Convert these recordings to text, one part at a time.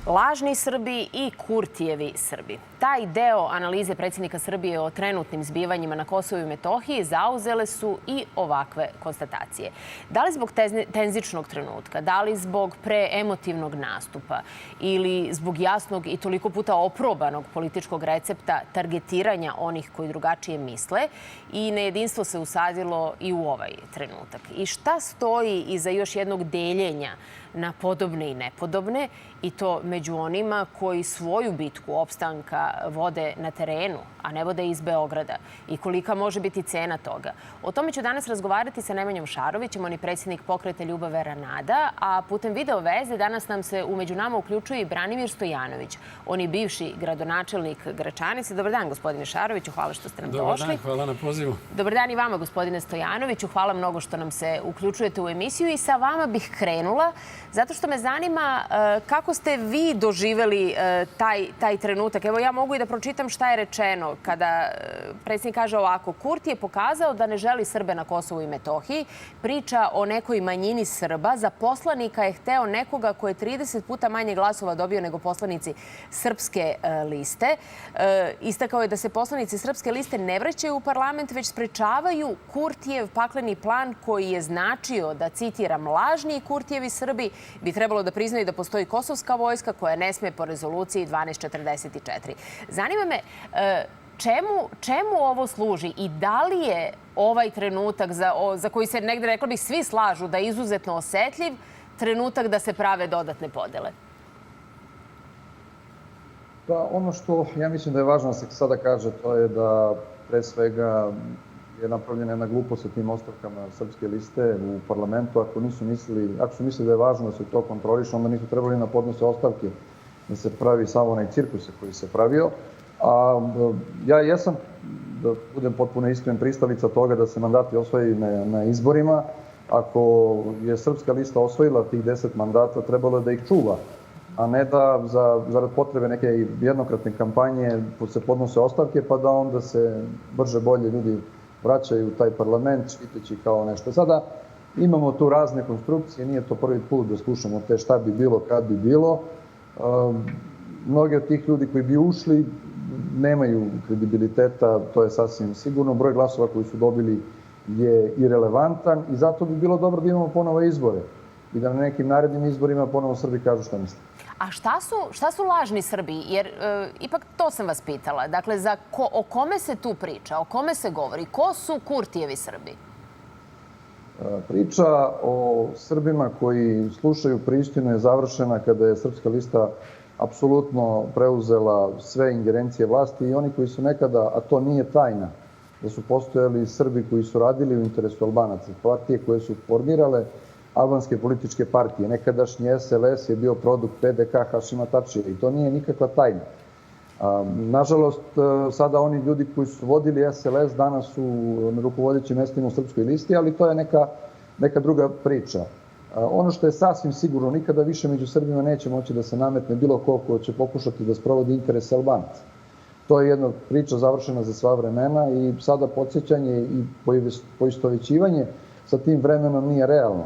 Lažni Srbi i Kurtijevi Srbi. Taj deo analize predsjednika Srbije o trenutnim zbivanjima na Kosovu i Metohiji zauzele su i ovakve konstatacije. Da li zbog tenzičnog trenutka, da li zbog preemotivnog nastupa ili zbog jasnog i toliko puta oprobanog političkog recepta targetiranja onih koji drugačije misle, i nejedinstvo se usadilo i u ovaj trenutak. I šta stoji iza još jednog deljenja na podobne i nepodobne, i to među onima koji svoju bitku opstanka vode na terenu, a ne vode iz Beograda, i kolika može biti cena toga. O tome ću danas razgovarati sa Nemanjom Šarovićem, on je predsjednik pokreta Ljubav Vera Nada, a putem video veze danas nam se među nama uključuje i Branimir Stojanović. On je bivši gradonačelnik Gračanice. Dobar dan, gospodine Šaroviću, hvala što ste nam došli. Dobar dan, hvala na pozivu. Dobar dan i vama, gospodine Stojanoviću. Hvala mnogo što nam se uključujete u emisiju, i sa vama bih krenula, zato što me zanima kako ste vi doživeli taj trenutak. Evo, ja mogu i da pročitam šta je rečeno kada predsjednik kaže ovako: Kurti je pokazao da ne želi Srbe na Kosovu i Metohiji, priča o nekoj manjini Srba, za poslanika je hteo nekoga ko je 30 puta manje glasova dobio nego poslanici Srpske liste. Istakao je da se poslanici Srpske liste ne vraćaju u parlament, već sprečavaju Kurtijev pakleni plan koji je značio da, citiram, lažni Kurtijevi Srbi bi trebalo da priznaju da postoji kosovska vojska koja ne sme po rezoluciji 1244. Zanima me čemu ovo služi i da li je ovaj trenutak za koji se negde, rekla bih, svi slažu da je izuzetno osetljiv, trenutak da se prave dodatne podele? Pa ono što ja mislim da je važno da se sada kaže, to je da pre svega je napravljena jedna glupost sa tim ostavkama Srpske liste u parlamentu. Ako su mislili da je važno da se to kontroliše, onda nisu trebali na podnose ostavke da se pravi samo onaj cirkus koji se pravio. A ja jesam, da budem potpuno iskren, pristalica toga da se mandati osvoji na izborima. Ako je Srpska lista osvojila tih 10 mandata, trebalo je da ih čuva, a ne da zarad potrebe neke jednokratne kampanje se podnose ostavke, pa da onda se brže bolje ljudi vraćaju u taj parlament, štiteći kao nešto. Sada imamo tu razne konstrukcije, nije to prvi put da slušamo te šta bi bilo, kad bi bilo. Mnogi od tih ljudi koji bi ušli nemaju kredibiliteta, to je sasvim sigurno. Broj glasova koji su dobili je irelevantan i zato bi bilo dobro da imamo ponovo izbore i da na nekim narednim izborima ponovo Srbi kažu šta misle. A šta su lažni Srbi? Jer ipak to sam vas pitala. Dakle, o kome se tu priča? O kome se govori? Ko su Kurtijevi Srbi? Priča o Srbima koji slušaju pristinu je završena kada je Srpska lista apsolutno preuzela sve ingerencije vlasti, i oni koji su nekada, a to nije tajna, da su postojali Srbi koji su radili u interesu Albanaca, partije koje su formirale albanske političke partije. Nekadašnji SLS je bio produkt PDK Hašima Tačija i to nije nikakva tajna. Nažalost, sada oni ljudi koji su vodili SLS danas su na rukovodećim mestima u Srpskoj listi, ali to je neka druga priča. Ono što je sasvim sigurno, nikada više među Srbima neće moći da se nametne bilo ko će pokušati da sprovodi interese Albanaca. To je jedna priča završena za sva vremena i sada podsjećanje i poistovećivanje sa tim vremenom nije realno.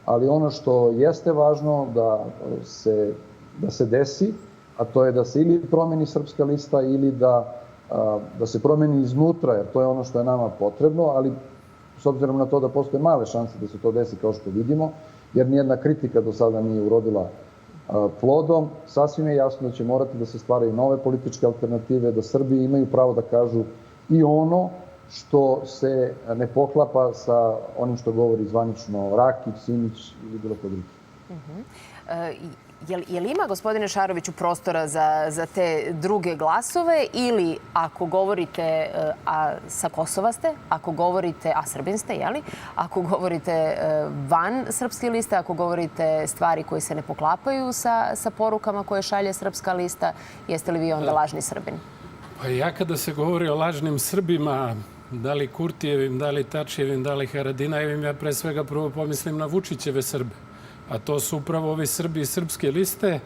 Ali ono što jeste važno da se desi, a to je da se ili promeni Srpska lista ili da se promeni iznutra, jer to je ono što je nama potrebno, ali s obzirom na to da postoje male šanse da se to desi kao što vidimo, jer nijedna kritika do sada nije urodila plodom, sasvim je jasno da će morati da se stvaraju nove političke alternative, da Srbi imaju pravo da kažu i ono što se ne poklapa sa onim što govori zvanično Rakić, Simić ili bilo ko drugi. Je li ima, gospodine Šaroviću, prostora za te druge glasove, ili ako govorite, a sa Kosova ste, ako govorite, a Srbin ste, jeli? Ako govorite van Srpske liste, ako govorite stvari koje se ne poklapaju sa porukama koje šalje Srpska lista, jeste li vi onda lažni Srbin? Pa ja kada se govori o lažnim Srbima, da li Kurtijevim, da li Tačijevim, da li Haradinajevim, ja pre svega prvo pomislim na Vučićeve Srbe. A to su upravo ovi Srbi iz Srpske liste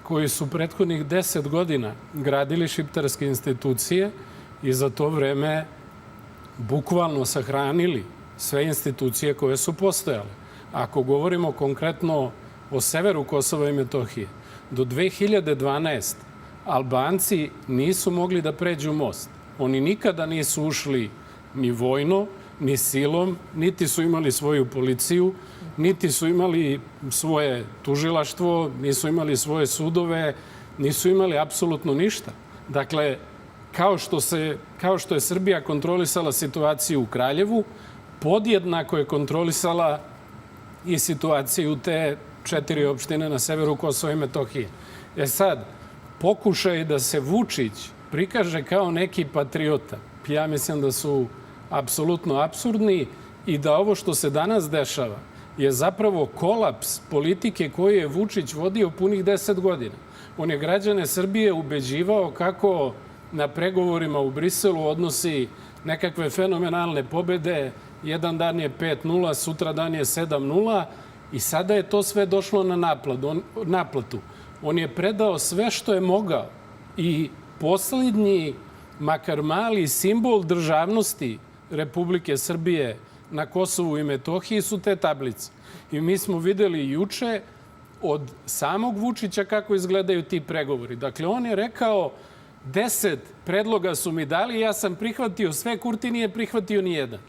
koji su prethodnih 10 godina gradili šiptarske institucije i za to vreme bukvalno sahranili sve institucije koje su postojale. Ako govorimo konkretno o severu Kosova i Metohije, Do 2012. Albanci nisu mogli da pređu most. Oni nikada nisu ušli ni vojno, ni silom, niti su imali svoju policiju, niti su imali svoje tužilaštvo, nisu imali svoje sudove, nisu imali apsolutno ništa. Dakle, kao što je Srbija kontrolisala situaciju u Kraljevu, podjednako je kontrolisala i situaciju te 4 opštine na severu Kosova i Metohije. Sad, pokušaj da se Vučić prikaže kao neki patriota, ja mislim da su apsolutno apsurdni i da ovo što se danas dešava je zapravo kolaps politike koju je Vučić vodio punih 10 godina. On je građane Srbije ubeđivao kako na pregovorima u Briselu odnosi nekakve fenomenalne pobede. Jedan dan je 5-0, sutra dan je 7-0 i sada je to sve došlo na naplatu. On je predao sve što je mogao i poslednji, makar mali simbol državnosti Republike Srbije na Kosovu i Metohiji su te tablice. I mi smo videli juče od samog Vučića kako izgledaju ti pregovori. Dakle, on je rekao 10 predloga su mi dali, ja sam prihvatio sve, Kurti nije prihvatio ni jedan.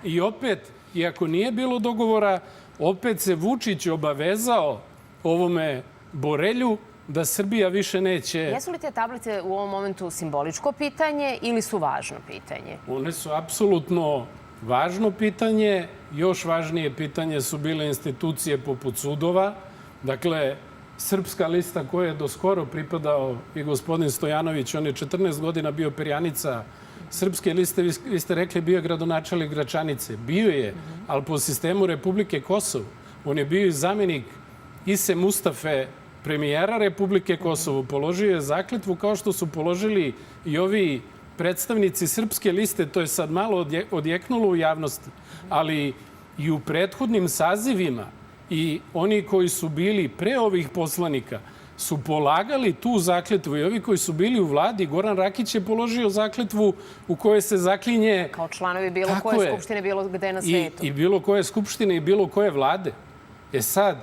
I opet, iako nije bilo dogovora, opet se Vučić obavezao ovome Borelju da Srbija više neće... Jesu li te tablice u ovom momentu simboličko pitanje ili su važno pitanje? One su apsolutno važno pitanje. Još važnije pitanje su bile institucije poput sudova. Dakle, Srpska lista koja je do skoro pripadao i gospodin Stojanović, on je 14 godina bio perjanica Srpske liste, vi ste rekli bio je gradonačelnik Gračanice. Bio je, ali po sistemu Republike Kosovo. On je bio i zamenik Ise Mustafe, premijera Republike Kosovo. Položio je zakletvu kao što su položili i ovi predstavnici Srpske liste. To je sad malo odjeknulo u javnosti. Ali i u prethodnim sazivima i oni koji su bili pre ovih poslanika su polagali tu zakletvu i ovi koji su bili u vladi, Goran Rakić je položio zakletvu u kojoj se zaklinje... Kao članovi bilo koje skupštine, bilo gde na svetu. I bilo koje skupštine i bilo koje vlade. Sad,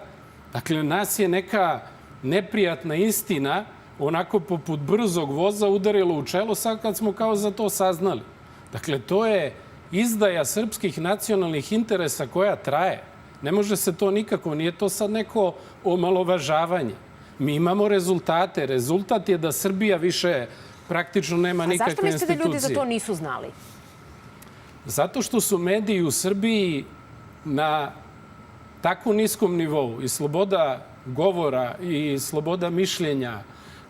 dakle, nas je neka neprijatna istina onako poput brzog voza udarilo u čelo sad kad smo kao za to saznali. Dakle, to je izdaja srpskih nacionalnih interesa koja traje. Ne može se to nikako, nije to sad neko omalovažavanje. Mi imamo rezultate. Rezultat je da Srbija više praktično nema nikakve institucije. A zašto mislite da ljudi za to nisu znali? Zato što su mediji u Srbiji na tako niskom nivou i sloboda govora i sloboda mišljenja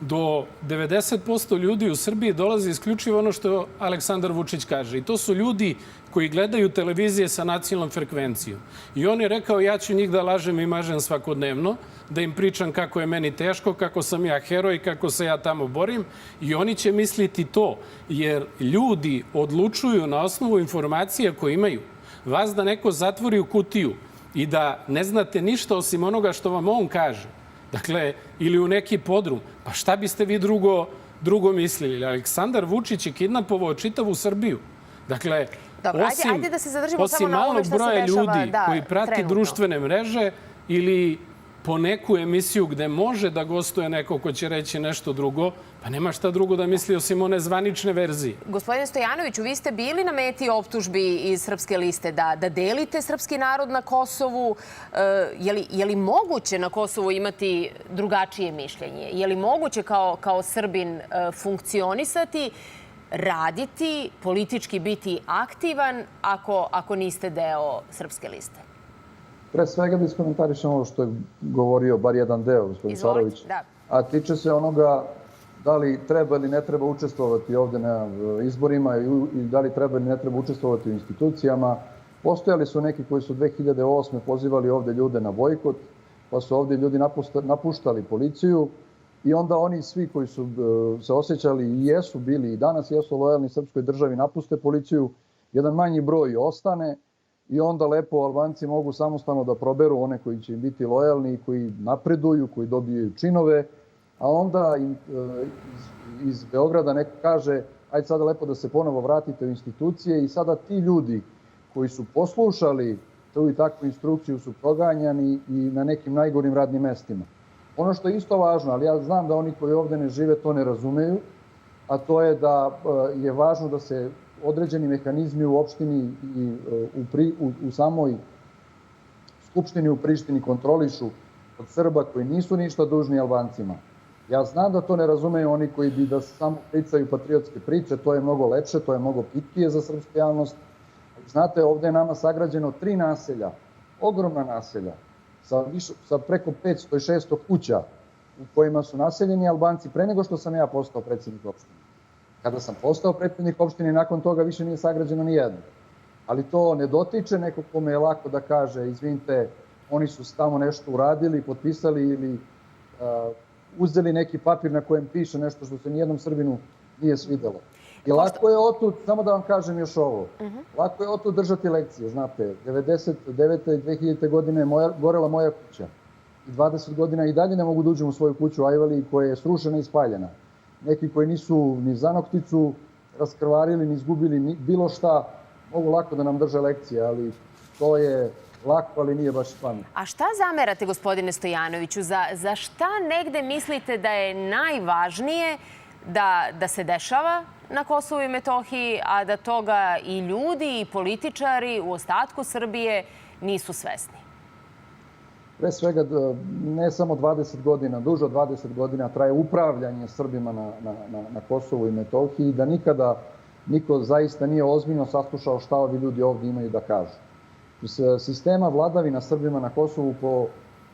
do 90% ljudi u Srbiji dolazi isključivo ono što Aleksandar Vučić kaže. I to su ljudi koji gledaju televizije sa nacionalnom frekvencijom. I on je rekao ja ću njih da lažem i mažem svakodnevno, da im pričam kako je meni teško, kako sam ja heroj, kako se ja tamo borim. I oni će misliti to, jer ljudi odlučuju na osnovu informacija koje imaju. Vas da neko zatvori u kutiju i da ne znate ništa osim onoga što vam on kaže, dakle, ili u neki podrum, pa šta biste vi drugo mislili? Aleksandar Vučić je kidnapovao čitavu Srbiju. Dakle, ajde da se zadržimo samo osim na ovome malog što se broja dešava ljudi koji prati društvene mreže ili po neku emisiju gde može da gostuje neko ko će reći nešto drugo, pa nema šta drugo da misli osim one zvanične verzije. Gospodine Stojanoviću, vi ste bili na meti optužbi iz Srpske liste da delite srpski narod na Kosovu. Je li moguće na Kosovu imati drugačije mišljenje? Je li moguće kao Srbin funkcionisati, raditi, politički biti aktivan ako niste deo Srpske liste? Pre svega da iskomentarišem ovo što je govorio bar jedan deo, gospodin Sarović, a tiče se onoga da li treba ili ne treba učestvovati ovde na izborima i da li treba ili ne treba učestvovati u institucijama. Postojali su neki koji su 2008. pozivali ovde ljude na bojkot, pa su ovde ljudi napuštali policiju i onda oni svi koji su se osjećali i jesu bili i danas jesu lojalni srpskoj državi napuste policiju, jedan manji broj ostane. I onda lepo Albanci mogu samostalno da proberu one koji će im biti lojalni, koji napreduju, koji dobijaju činove, a onda iz Beograda neko kaže ajde sada lepo da se ponovo vratite u institucije i sada ti ljudi koji su poslušali tu i takvu instrukciju su proganjani i na nekim najgorim radnim mestima. Ono što je isto važno, ali ja znam da oni koji ovde ne žive to ne razumeju, a to je da je važno da se određeni mehanizmi u opštini i u samoj Skupštini u Prištini kontrolišu od Srba koji nisu ništa dužni Albancima. Ja znam da to ne razumeju oni koji bi da samo pričaju patriotske priče, to je mnogo lepše, to je mnogo pitkije za srpsku javnost. Znate, ovde je nama sagrađeno 3 naselja, ogromna naselja, sa preko 500 i 600 kuća u kojima su naseljeni Albanci pre nego što sam ja postao predsjednik opštine. Kada sam postao predsjednik opštine, nakon toga više nije sagrađeno ni jedno. Ali to ne dotiče nekog kome je lako da kaže, izvinite, oni su tamo nešto uradili, potpisali ili uzeli neki papir na kojem piše nešto što se nijednom Srbinu nije svidelo. I lako je otud, samo da vam kažem još ovo, lako je otud držati lekcije, znate, 99. i 2000. godine je gorela moja kuća i 20 godina i dalje ne mogu da uđem u svoju kuću u Ajvali koja je srušena i spaljena. Neki koji nisu ni zanokticu raskrvarili, ni izgubili ni bilo šta, mogu lako da nam drže lekcije, ali to je lako, ali nije baš pametno. A šta zamerate, gospodine Stojanoviću? Za šta negde mislite da je najvažnije da se dešava na Kosovu i Metohiji, a da toga i ljudi i političari u ostatku Srbije nisu svesni? Pre svega, ne samo 20 godina, duže od 20 godina traje upravljanje Srbima na Kosovu i Metohiji, da nikada niko zaista nije ozbiljno saslušao šta ovi ljudi ovdje imaju da kažu. Iz sistema vladavina Srbima na Kosovu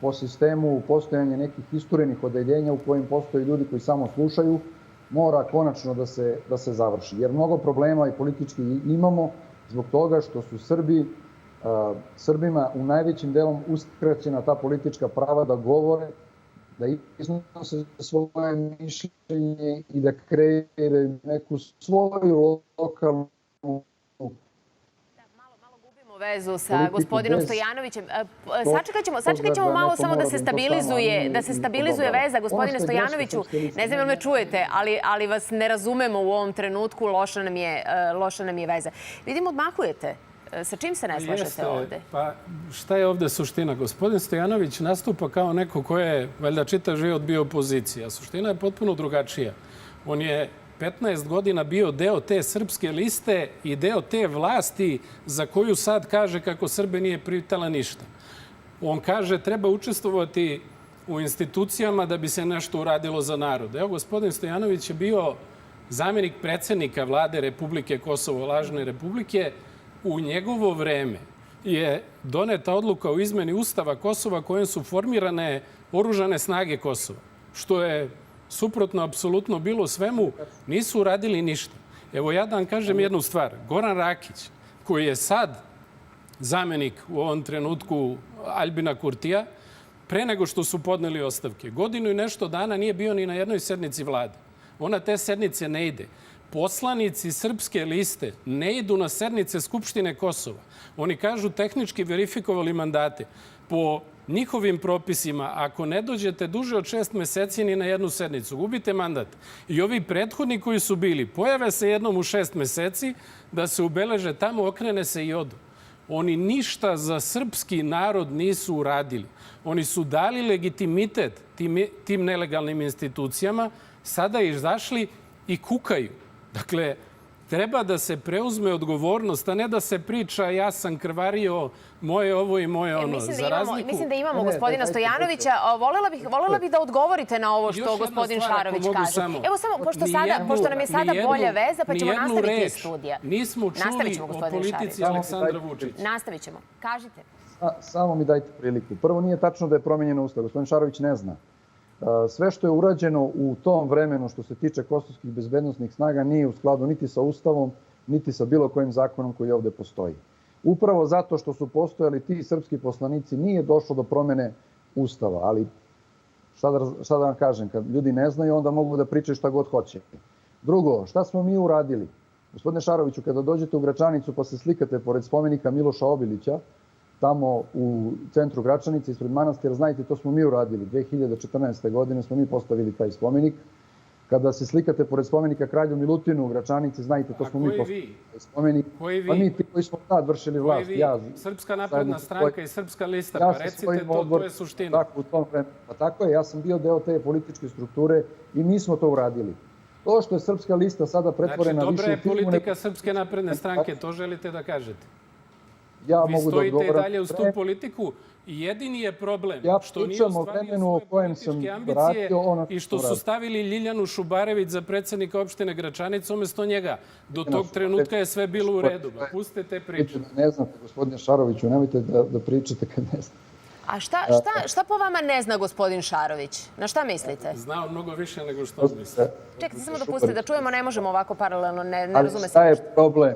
po sistemu postojanja nekih isturenih odeljenja u kojim postoje ljudi koji samo slušaju, mora konačno da se završi. Jer mnogo problema i politički imamo zbog toga što su Srbima u najvećim delom uskraćena ta politička prava da govore, da iznose svoje mišljenje i da kreiraju neku svoju lokalnu vezu sa gospodinom Stojanovićem. Sačekat ćemo malo samo da se stabilizuje veza. Gospodine Stojanoviću, ne znam da me čujete, ali vas ne razumemo u ovom trenutku, loša nam je veza. Vidim, odmahujete. Sa čim se ne slažete ovde? Pa šta je ovde suština? Gospodin Stojanović nastupa kao neko ko je, valjda, čitav život bio opozicija. Suština je potpuno drugačija. On je 15 godina bio deo te srpske liste i deo te vlasti za koju sad kaže kako Srbe nije pitala ništa. On kaže treba učestvovati u institucijama da bi se nešto uradilo za narod. Evo, gospodin Stojanović je bio zamjenik predsjednika vlade Republike Kosovo, lažne republike. U njegovo vreme je doneta odluka o izmeni Ustava Kosova kojom su formirane oružane snage Kosova, što je suprotno apsolutno bilo svemu, nisu uradili ništa. Evo, ja da vam kažem jednu stvar. Goran Rakić, koji je sad zamjenik u ovom trenutku Aljbina Kurtija, pre nego što su podneli ostavke, godinu i nešto dana nije bio ni na jednoj sednici vlade. Ona te sednice ne ide. Poslanici srpske liste ne idu na sednice Skupštine Kosova. Oni kažu tehnički verifikovali mandate. Po njihovim propisima, ako ne dođete duže od 6 meseci ni na jednu sednicu, gubite mandat. I ovi prethodni koji su bili, pojave se jednom u 6 meseci, da se ubeleže tamo, okrene se i odu. Oni ništa za srpski narod nisu uradili. Oni su dali legitimitet tim nelegalnim institucijama, sada izašli i kukaju. Dakle, treba da se preuzme odgovornost, a ne da se priča ja sam krvario, moje ovo i moje ono. Mislim da imamo gospodina Stojanovića. Volela bih da odgovorite na ovo što gospodin Šarović kaže. Evo samo, pošto nam je sada bolja veza, pa ćemo nastaviti iz studija. Nismo čuli o politici Aleksandra Vučića. Nastavit ćemo. Kažite. Samo mi dajte priliku. Prvo, nije tačno da je promenjeno Ustav. Gospodin Šarović ne zna. Sve što je urađeno u tom vremenu što se tiče kosovskih bezbednosnih snaga nije u skladu niti sa Ustavom, niti sa bilo kojim zakonom koji ovde postoji. Upravo zato što su postojali ti srpski poslanici nije došlo do promene Ustava, ali šta da vam kažem, kad ljudi ne znaju onda mogu da pričaju šta god hoće. Drugo, šta smo mi uradili? Gospodine Šaroviću, kada dođete u Gračanicu pa se slikate pored spomenika Miloša Obilića, tamo u centru Gračanice, ispred manastira, znajte, to smo mi uradili. 2014. godine smo mi postavili taj spomenik. Kada se slikate pored spomenika kralju Milutinu u Gračanici, znajte, to smo mi postavili spomenik. Pa mi ti koji smo tad vršili vlast. Srpska napredna stranka i Srpska lista, pa recite to je suština. Tako, u tom vremenu. Pa tako je, ja sam bio deo te političke strukture i mi smo to uradili. To što je Srpska lista sada pretvorena više... Znači, dobra je politika Srpske napredne stranke, to želite da kažete. Vi Ja mogu da stojite i odgovoram... dalje uz tu politiku i jedini je problem što nije pričam o ostvario vremenu svoje u kojem sam političke ambicije vratio ono i što su stavili Ljiljanu Šubarević za predsednika opštine Gračanica umesto njega. Do tog trenutka je sve bilo u redu. Pustite te priče. Ne znate, gospodine Šaroviću, nemojte da pričate kad ne znate. A šta po vama ne zna gospodin Šarović? Na šta mislite? Znao mnogo više nego što misli. Čekajte, samo da pustite da čujemo, ne možemo ovako paralelno, ne razume se. Šta je problem?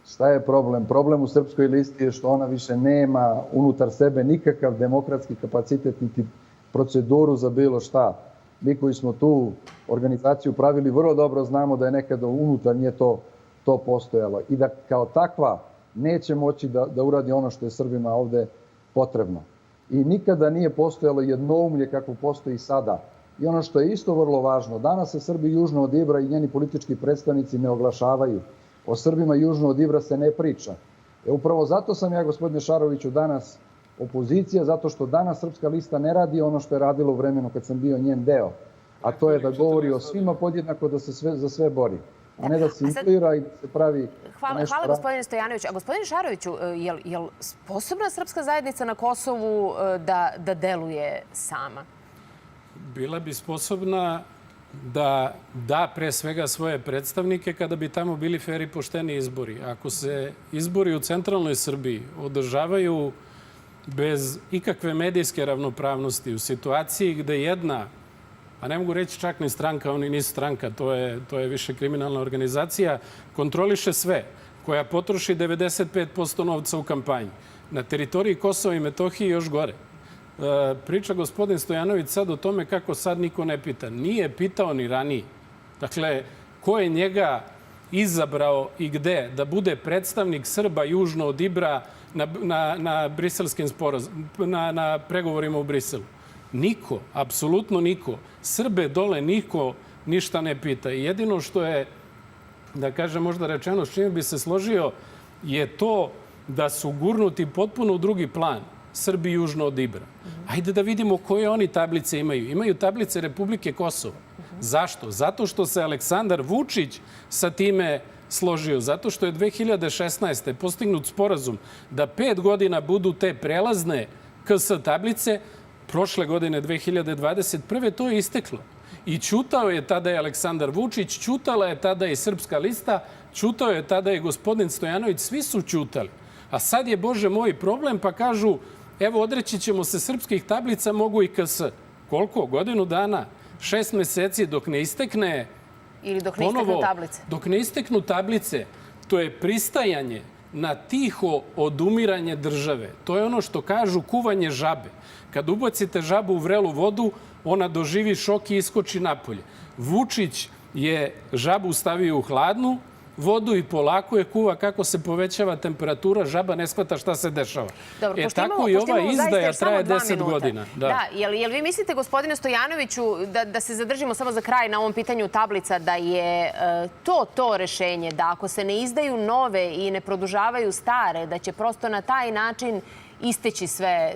Šta je problem? Problem u Srpskoj listi je što ona više nema unutar sebe nikakav demokratski kapacitet niti proceduru za bilo šta. Mi koji smo tu organizaciju pravili vrlo dobro znamo da je nekada unutar nje to postojalo i da kao takva neće moći da uradi ono što je Srbima ovde potrebno. I nikada nije postojalo jednoumlje kako postoji sada. I ono što je isto vrlo važno, danas se Srbi južno od Ibra i njeni politički predstavnici ne oglašavaju. O Srbima južno od Ibra se ne priča. Upravo zato sam ja, gospodine Šaroviću, danas opozicija, zato što danas Srpska lista ne radi ono što je radilo u vremenu kad sam bio njen deo. A to je da govori o svima podjednako, da se za sve bori. A ne da se influira i da se pravi... Hvala gospodine Stojanoviću. A gospodine Šaroviću, je li sposobna srpska zajednica na Kosovu da deluje sama? Bila bi sposobna da da pre svega svoje predstavnike kada bi tamo bili fer i pošteni izbori. Ako se izbori u centralnoj Srbiji održavaju bez ikakve medijske ravnopravnosti u situaciji gde jedna, a ne mogu reći čak ni stranka, oni nisu stranka, to je više kriminalna organizacija, kontroliše sve, koja potroši 95% novca u kampanji. Na teritoriji Kosova i Metohije još gore. Priča gospodin Stojanović sad o tome kako sad niko ne pita. Nije pitao ni ranije. Dakle, ko je njega izabrao i gde da bude predstavnik Srba južno od Ibra na briselskim na pregovorima u Briselu? Niko, apsolutno niko. Srbe dole niko ništa ne pita. I jedino što je, da kažem možda rečeno, s čime bi se složio, je to da su gurnuti potpuno u drugi plan Srbi južno od Ibra. Ajde da vidimo koje oni tablice imaju. Imaju tablice Republike Kosovo. Zašto? Zato što se Aleksandar Vučić sa time složio. Zato što je 2016. postignut sporazum da 5 godina budu te prelazne KS tablice. Prošle godine, 2021. to je isteklo. I ćutao je tada i Aleksandar Vučić, ćutala je tada i Srpska lista, ćutao je tada i gospodin Stojanović, svi su ćutali. A sad je, Bože moj, problem, pa kažu, evo, odreći ćemo se srpskih tablica, mogu i KS. Koliko? Godinu dana? 6 meseci dok ne istekne... Ili dok ne isteknu tablice. Dok ne isteknu tablice, to je pristajanje na tiho odumiranje države. To je ono što kažu kuvanje žabe. Kad ubacite žabu u vrelu vodu, ona doživi šok i iskoči napolje. Vučić je žabu stavio u hladnu vodu i polako je kuva kako se povećava temperatura, žaba ne shvata šta se dešava. Dobro, tako i ova izdaja traje 10 godina. Da, jel vi mislite, gospodine Stojanoviću, da se zadržimo samo za kraj na ovom pitanju tablica, da je to rešenje, da ako se ne izdaju nove i ne produžavaju stare, da će prosto na taj način isteći sve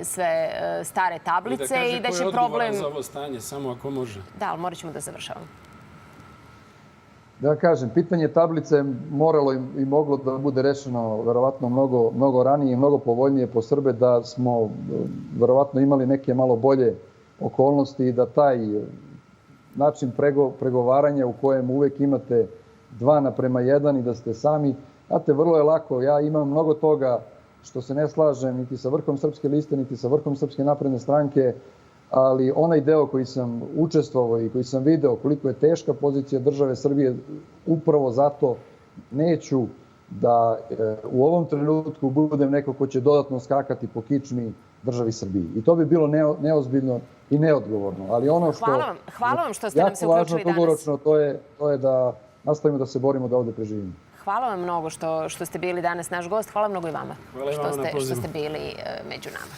stare tablice i da će problem... I da kaže ko je odgovoran za ovo stanje, samo ako može. Da, ali morat ćemo da završavamo. Da kažem, pitanje tablice moralo i moglo da bude rešeno verovatno mnogo ranije i mnogo povoljnije po Srbe, da smo verovatno imali neke malo bolje okolnosti i da taj način pregovaranja u kojem uvek imate 2:1 i da ste sami, znate, vrlo je lako. Ja imam mnogo toga što se ne slažem niti sa vrhom Srpske liste, niti sa vrhom Srpske napredne stranke, ali onaj deo koji sam učestvovao i koji sam video koliko je teška pozicija države Srbije, upravo zato neću da u ovom trenutku budem neko ko će dodatno skakati po kičmi državi Srbiji. I to bi bilo neozbiljno i neodgovorno. Ali ono što hvala vam što ste nam se uključili danas. Dugoročno, to je da nastavimo da se borimo da ovde preživimo. Hvala vam mnogo što ste bili danas naš gost. Hvala mnogo i vama što ste bili među nama.